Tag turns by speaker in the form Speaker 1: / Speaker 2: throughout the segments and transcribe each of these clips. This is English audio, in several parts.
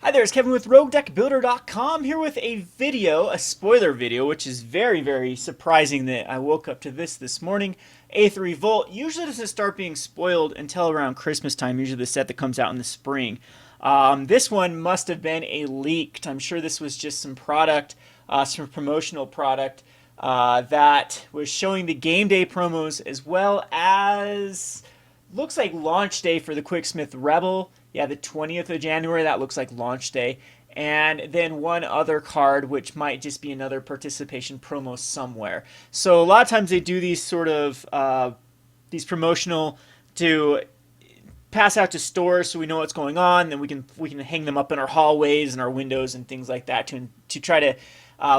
Speaker 1: Hi there, it's Kevin with RogueDeckBuilder.com here with a video, a spoiler video, which is very, very surprising that I woke up to this morning. Aether Revolt usually doesn't start being spoiled until around Christmas time, usually the set that comes out in the spring. This one must have been a leaked. I'm sure this was just some product, some promotional product that was showing the game day promos as well as looks like launch day for the Quicksmith Rebel. Yeah, the 20th of January, that looks like launch day. And then one other card, which might just be another participation promo somewhere. So a lot of times they do these sort of, these promotional to pass out to stores so we know what's going on. Then we can hang them up in our hallways and our windows and things like that to try to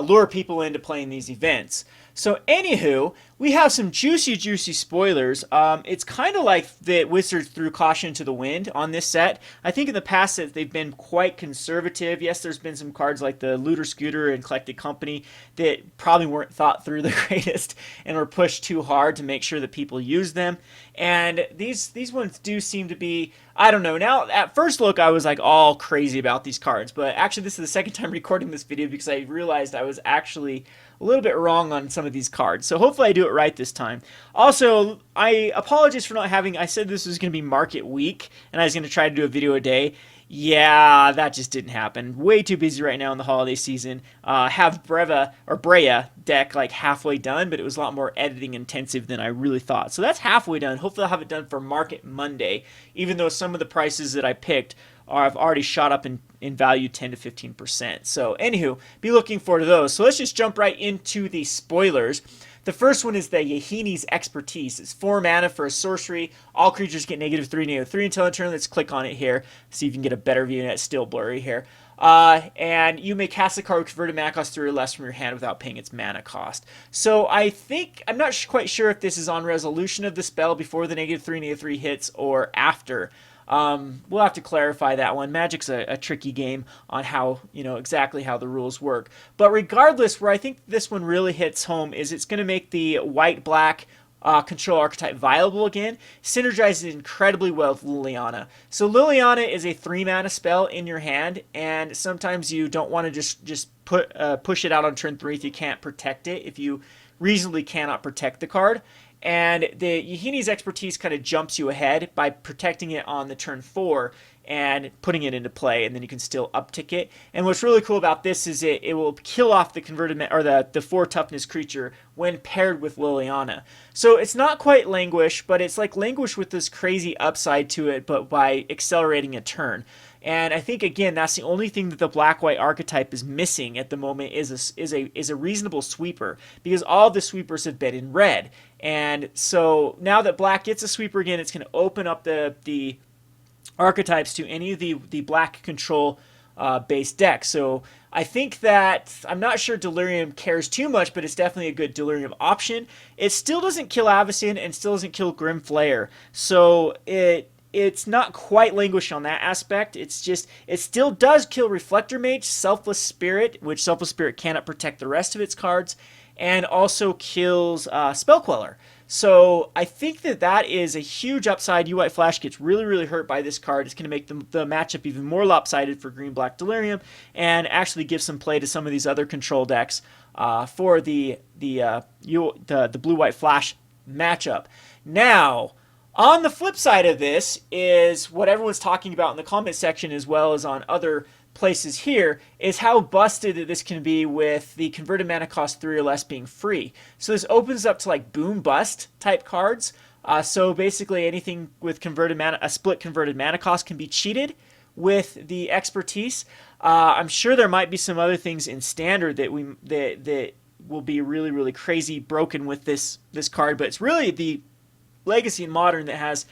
Speaker 1: lure people into playing these events. So anywho, we have some juicy spoilers. It's kind of like the Wizards threw caution to the wind on this set. I think in the past that they've been quite conservative. Yes, there's been some cards like the Looter Scooter and Collected Company that probably weren't thought through the greatest and were pushed too hard to make sure that people use them. And these ones do seem to be, I don't know. Now, at first look, I was like all crazy about these cards, but actually this is the second time recording this video because I realized I was actually a little bit wrong on some of these cards. So hopefully I do it right this time. Also, I apologize for not having, I said this was going to be market week and I was going to try to do a video a day. Yeah, that just didn't happen. Way too busy right now in the holiday season. Have Brea deck like halfway done, but it was a lot more editing intensive than I really thought. So that's halfway done. Hopefully I'll have it done for Market Monday, even though some of the prices that I picked have already shot up in value 10 to 15%. So anywho, be looking forward to those. So let's just jump right into the spoilers. The first one is the Yidris Expertise. It's 4 mana for a sorcery. All creatures get -3/-3 until end turn. Let's click on it here. See if you can get a better view. It's still blurry here. And you may cast a card with converted mana cost 3 or less from your hand without paying its mana cost. So I think, I'm not quite sure if this is on resolution of the spell before the -3/-3 hits or after. We'll have to clarify that one. Magic's a tricky game on how, exactly how the rules work. But regardless, where I think this one really hits home is it's going to make the white-black control archetype viable again. Synergizes incredibly well with Liliana. So Liliana is a 3-mana spell in your hand, and sometimes you don't want to just push it out on turn 3 if you can't protect it, if you reasonably cannot protect the card. And the Yidris Expertise kind of jumps you ahead by protecting it on the turn 4 and putting it into play, and then you can still uptick it. And what's really cool about this is it will kill off the converted or the 4 toughness creature when paired with Liliana. So it's not quite Languish, but it's like Languish with this crazy upside to it, but by accelerating a turn. And I think, again, that's the only thing that the black-white archetype is missing at the moment is a reasonable sweeper, because all the sweepers have been in red. And so now that black gets a sweeper again, it's going to open up the archetypes to any of the black control based decks. So I think that, I'm not sure Delirium cares too much, but it's definitely a good Delirium option. It still doesn't kill Avacyn and still doesn't kill Grim Flayer. So it's not quite Languish on that aspect. It's just, it still does kill Reflector Mage, Selfless Spirit, which Selfless Spirit cannot protect the rest of its cards, and also kills Spell Queller. So I think that is a huge upside. U-White Flash gets really hurt by this card. It's going to make the matchup even more lopsided for Green-Black Delirium, and actually give some play to some of these other control decks for the Blue-White Flash matchup. Now, on the flip side of this is what everyone's talking about in the comment section as well as on other places here, is how busted this can be with the converted mana cost 3 or less being free. So this opens up to like boom bust type cards. So basically anything with converted mana, a split converted mana cost can be cheated with the Expertise. I'm sure there might be some other things in standard that will be really crazy broken with this card, but it's really the Legacy and Modern that has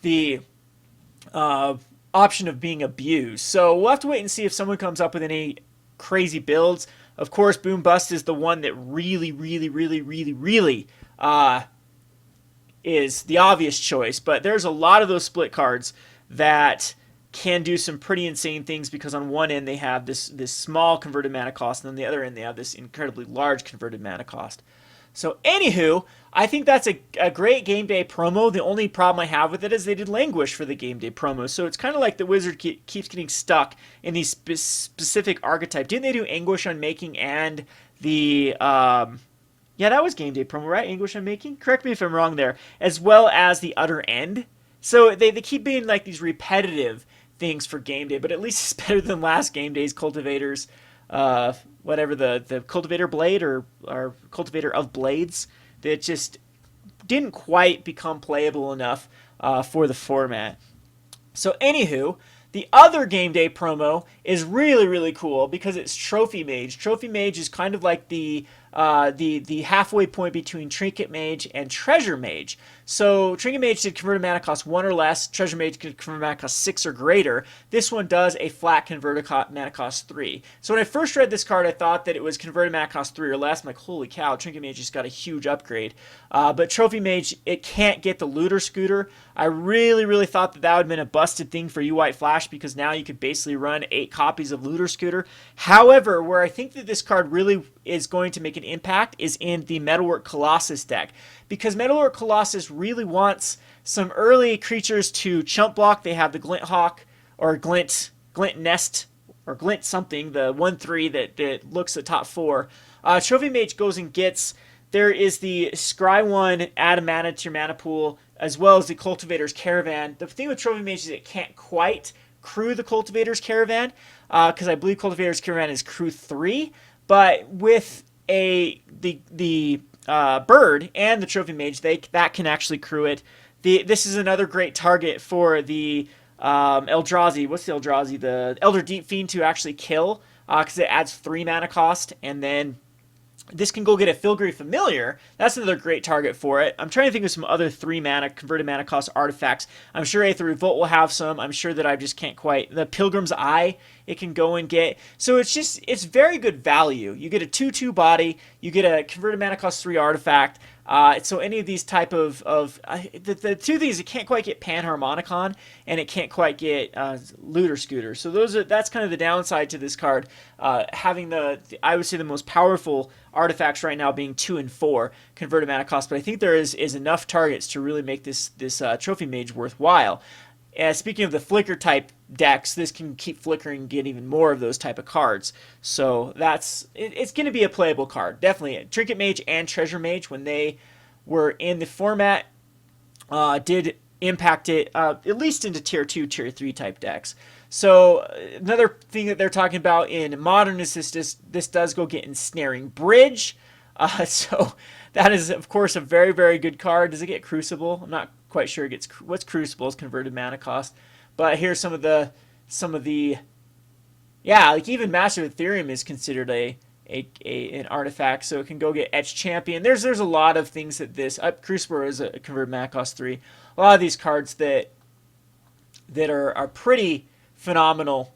Speaker 1: the option of being abused. So we'll have to wait and see if someone comes up with any crazy builds. Of course, Boom Bust is the one that really is the obvious choice, but there's a lot of those split cards that can do some pretty insane things, because on one end they have this small converted mana cost, and on the other end they have this incredibly large converted mana cost. So anywho, I think that's a great game day promo. The only problem I have with it is they did languish for the game day promo. So it's kind of like the wizard keeps getting stuck in these specific archetype. Didn't they do anguish on making and the yeah, that was game day promo, right? Anguish on making? Correct me if I'm wrong there. As well as the utter end. So they keep being like these repetitive things for game day, but at least it's better than last game day's cultivators. Whatever the cultivator blade or cultivator of blades that just didn't quite become playable enough for the format. So anywho, the other game day promo is really, really cool because it's Trophy Mage. Trophy Mage is kind of like the halfway point between Trinket Mage and Treasure Mage. So Trinket Mage did converted mana cost 1 or less. Treasure Mage could convert mana cost 6 or greater. This one does a flat converted mana cost 3. So when I first read this card, I thought that it was converted mana cost 3 or less. I'm like, holy cow, Trinket Mage just got a huge upgrade. But Trophy Mage, it can't get the Looter Scooter. I really, really thought that would have been a busted thing for U-White Flash because now you could basically run 8 copies of Looter Scooter. However, where I think that this card really is going to make an impact is in the Metalwork Colossus deck. Because Metalwork Colossus really wants some early creatures to chump block. They have the Glint Hawk or Glint Nest or Glint something, the 1/3 that looks at top 4. Trophy Mage goes and gets, there is the Scry 1, add a mana to your mana pool, as well as the Cultivator's Caravan. The thing with Trophy Mage is it can't quite crew the Cultivator's Caravan, because I believe Cultivator's Caravan is crew 3, but with the bird and the Trophy Mage, that can actually crew it. This is another great target for the Eldrazi. What's the Eldrazi? The Elder Deep Fiend to actually kill, because it adds 3 mana cost, and then this can go get a Filigree Familiar. That's another great target for it. I'm trying to think of some other 3 mana converted mana cost artifacts. I'm sure Aether Revolt will have some. I'm sure that I just can't quite. The Pilgrim's Eye it can go and get. So it's very good value. You get a 2/2 body. You get a converted mana cost 3 artifact. So any of these type of the two of these, it can't quite get Panharmonicon and it can't quite get Looter Scooter. So that's kind of the downside to this card. Having I would say the most powerful artifacts right now being 2 and 4 converted mana cost, but I think there is enough targets to really make this Trophy Mage worthwhile. Speaking of the flicker type decks, this can keep flickering and get even more of those type of cards. So it's going to be a playable card. Definitely. Trinket Mage and Treasure Mage, when they were in the format, did impact it at least into tier 2, tier 3 type decks. So another thing that they're talking about in Modern is this does go get Ensnaring Bridge. So that is, of course, a very, very good card. Does it get Crucible? I'm not quite sure it gets what's Crucible's converted mana cost. But here's some of the yeah, like even Master of Ethereum is considered an artifact, so it can go get Etched Champion. There's a lot of things that this Crucible is a converted mana cost 3. A lot of these cards that are pretty phenomenal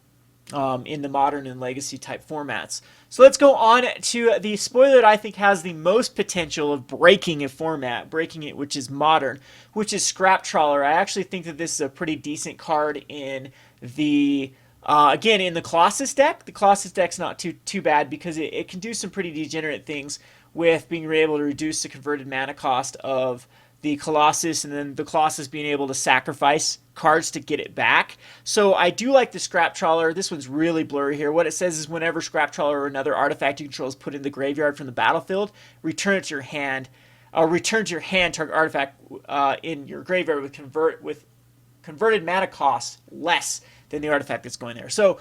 Speaker 1: in the Modern and Legacy type formats. So let's go on to the spoiler that I think has the most potential of breaking a format, which is Modern, which is Scrap Trawler. I actually think that this is a pretty decent card in the again, in the Colossus deck. The Colossus deck's not too bad because it can do some pretty degenerate things with being able to reduce the converted mana cost of the Colossus, and then the Colossus being able to sacrifice cards to get it back. So I do like the Scrap Trawler. This one's really blurry here. What it says is whenever Scrap Trawler or another artifact you control is put in the graveyard from the battlefield, return it to your hand. Return to your hand target artifact in your graveyard with converted mana costs less than the artifact that's going there. So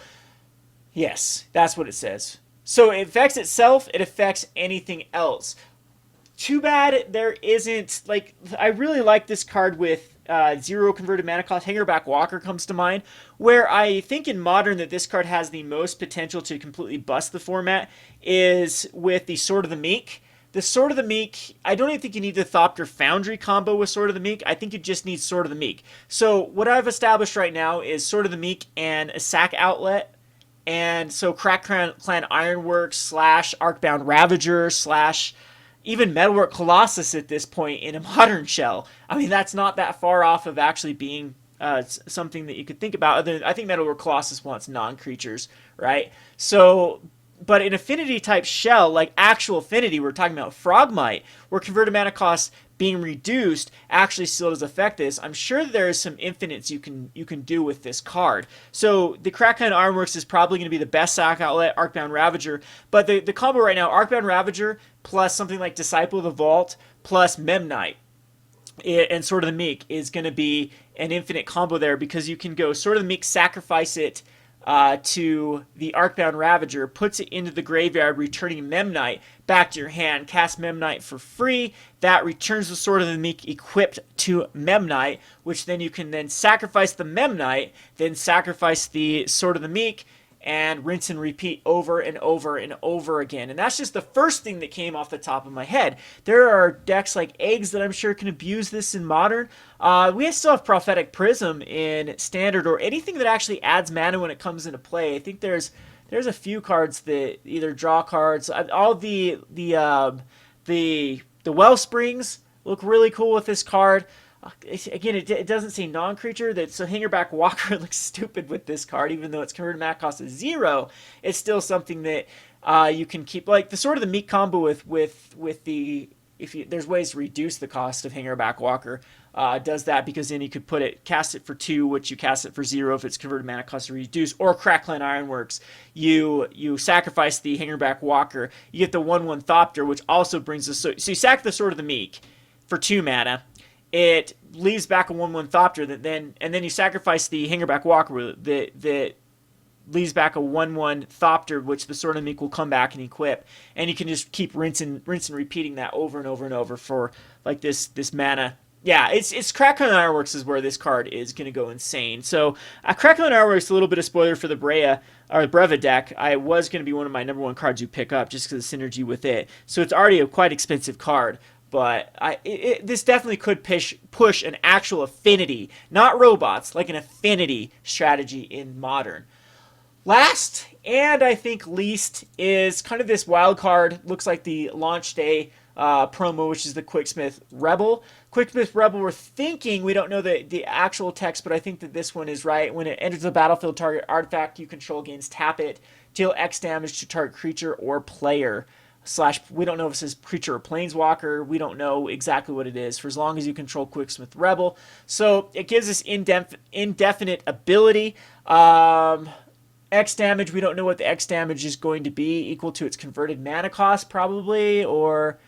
Speaker 1: yes, that's what it says. So it affects itself, it affects anything else. Too bad there isn't, like, I really like this card with 0 converted mana cost. Hangerback Walker comes to mind, where I think in Modern that this card has the most potential to completely bust the format is with the Sword of the Meek. The Sword of the Meek, I don't even think you need the Thopter Foundry combo with Sword of the Meek. I think you just need Sword of the Meek. So what I've established right now is Sword of the Meek and a sack outlet. And so Crack Clan Ironworks / Arcbound Ravager / even Metalwork Colossus at this point in a Modern shell. I mean, that's not that far off of actually being something that you could think about. I think Metalwork Colossus wants non-creatures, right? So but an affinity type shell, like actual affinity, we're talking about Frogmite, where converted mana cost being reduced actually still does affect this. I'm sure there is some infinites you can do with this card. So the Crackline Ironworks is probably going to be the best sack outlet, Arcbound Ravager, but the combo right now, Arcbound Ravager plus something like Disciple of the Vault plus Memnite and Sword of the Meek is going to be an infinite combo there, because you can go Sword of the Meek, sacrifice it to the Arcbound Ravager, puts it into the graveyard, returning Memnite back to your hand, cast Memnite for free. That returns the Sword of the Meek equipped to Memnite, which then you can then sacrifice the Memnite, then sacrifice the Sword of the Meek, and rinse and repeat over and over and over again. And that's just the first thing that came off the top of my head. There are decks like Eggs that I'm sure can abuse this in Modern. We still have Prophetic Prism in Standard, or anything that actually adds mana when it comes into play. I think there's a few cards that either draw cards. All the Wellsprings look really cool with this card. Again, it doesn't say non-creature. So Hangerback Walker looks stupid with this card, even though its converted mana cost is 0. It's still something that you can keep. Like the Sword of the Meek combo with the, there's ways to reduce the cost of Hangerback Walker. Does that, because then you could cast it for 2, which you cast it for 0 if its converted mana cost is reduced. Or Crackline Ironworks, you sacrifice the Hangerback Walker, you get the 1/1 Thopter, which also brings the, so you sack the Sword of the Meek for 2 mana. It leaves back a 1/1 Thopter and then you sacrifice the Hangerback Walker that leaves back a 1/1 Thopter, which the Sword of the Meek will come back and equip, and you can just keep rinse and repeating that over and over and over for like this mana. Yeah, it's Crackline Ironworks is where this card is going to go insane. So Crackline Ironworks, a little bit of spoiler for the Breva deck. I was going to be one of my #1 cards you pick up just because of the synergy with it. So it's already a quite expensive card. But this definitely could push an actual affinity, not robots, like an affinity strategy in Modern. Last, and I think least, is kind of this wild card. Looks like the launch day promo, which is the Quicksmith Rebel. Quicksmith Rebel, we're thinking, we don't know the actual text, but I think that this one is right. When it enters the battlefield, target artifact you control gains tap it, deal X damage to target creature or player. We don't know if it says creature or planeswalker. We don't know exactly what it is, for as long as you control Quicksmith Rebel. So it gives us indefinite ability. X damage, we don't know what the X damage is going to be, equal to its converted mana cost probably, or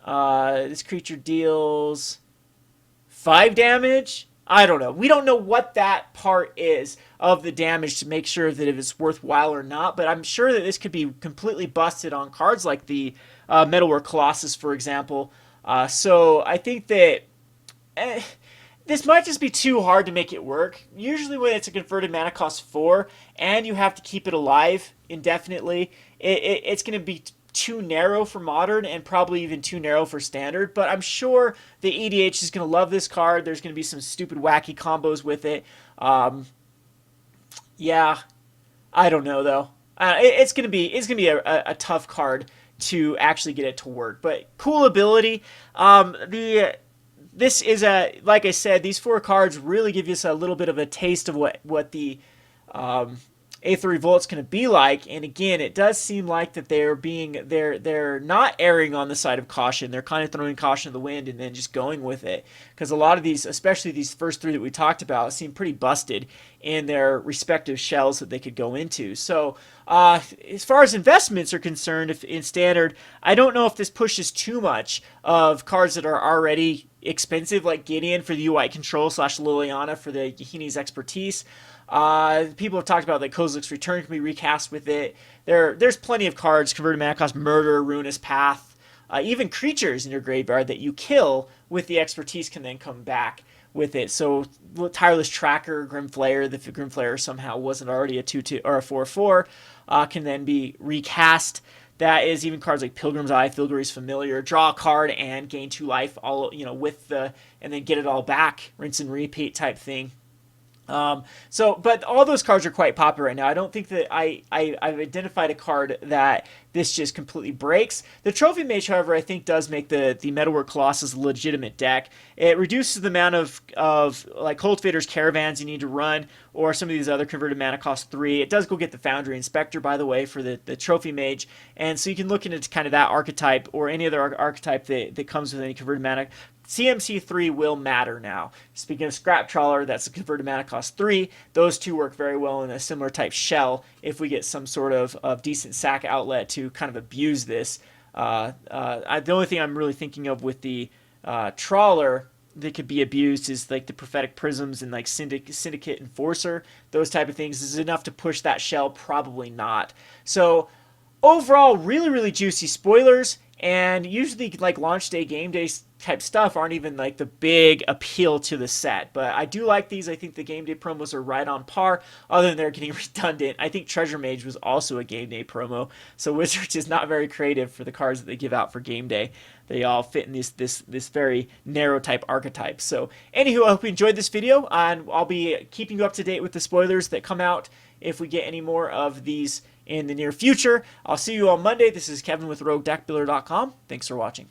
Speaker 1: this creature deals 5 damage. I don't know. We don't know what that part is of the damage to make sure that if it's worthwhile or not, but I'm sure that this could be completely busted on cards like the Metalwork Colossus, for example. So I think that this might just be too hard to make it work. Usually when it's a converted mana cost 4 and you have to keep it alive indefinitely, it's going to be too narrow for Modern and probably even too narrow for Standard, but I'm sure the EDH is going to love this card. There's going to be some stupid wacky combos with it. Yeah, I don't know though. It's going to be a tough card to actually get it to work, but cool ability. This is like I said, these 4 cards really give us a little bit of a taste of what the Aether Revolt's going to be like. And again, it does seem like that they're not erring on the side of caution. They're kind of throwing caution to the wind and then just going with it, because a lot of these, especially these first 3 that we talked about, seem pretty busted in their respective shells that they could go into. So as far as investments are concerned, if in Standard, I don't know if this pushes too much of cards that are already expensive, like Gideon for the UI control / Liliana for the Yahini's expertise. People have talked about that Kozilek's Return can be recast with it. There's plenty of cards, converted mana cost, Murder, Ruinous Path, even creatures in your graveyard that you kill with the expertise can then come back with it. So Tireless Tracker, Grimflayer, if the Grimflayer somehow wasn't already a 2/2 or a 4/4, can then be recast. That is even cards like Pilgrim's Eye, Filgary's Familiar, draw a card and gain 2 life, all with and then get it all back, rinse and repeat type thing. But all those cards are quite popular right now. I don't think that I've identified a card that this just completely breaks. The Trophy Mage, however, I think does make the Metalwork Colossus a legitimate deck. It reduces the amount of like Cultivator's Caravans you need to run, or some of these other converted mana cost 3. It does go get the Foundry Inspector, by the way, for the Trophy Mage, and so you can look into kind of that archetype or any other archetype that comes with any converted mana. CMC3 will matter now. Speaking of Scrap Trawler, that's a converted mana cost 3. Those two work very well in a similar type shell if we get some sort of decent sack outlet to kind of abuse this. The only thing I'm really thinking of with the Trawler that could be abused is like the Prophetic Prisms and like Syndicate Enforcer. Those type of things. Is it enough to push that shell? Probably not. So overall, really, really juicy spoilers. And usually, like launch day, game day type stuff aren't even like the big appeal to the set. But I do like these. I think the game day promos are right on par, other than they're getting redundant. I think Treasure Mage was also a game day promo. So Wizards is not very creative for the cards that they give out for game day. They all fit in this very narrow type archetype. So anywho, I hope you enjoyed this video, and I'll be keeping you up to date with the spoilers that come out if we get any more of these in the near future. I'll see you on Monday. This is Kevin with RogueDeckBuilder.com. Thanks for watching.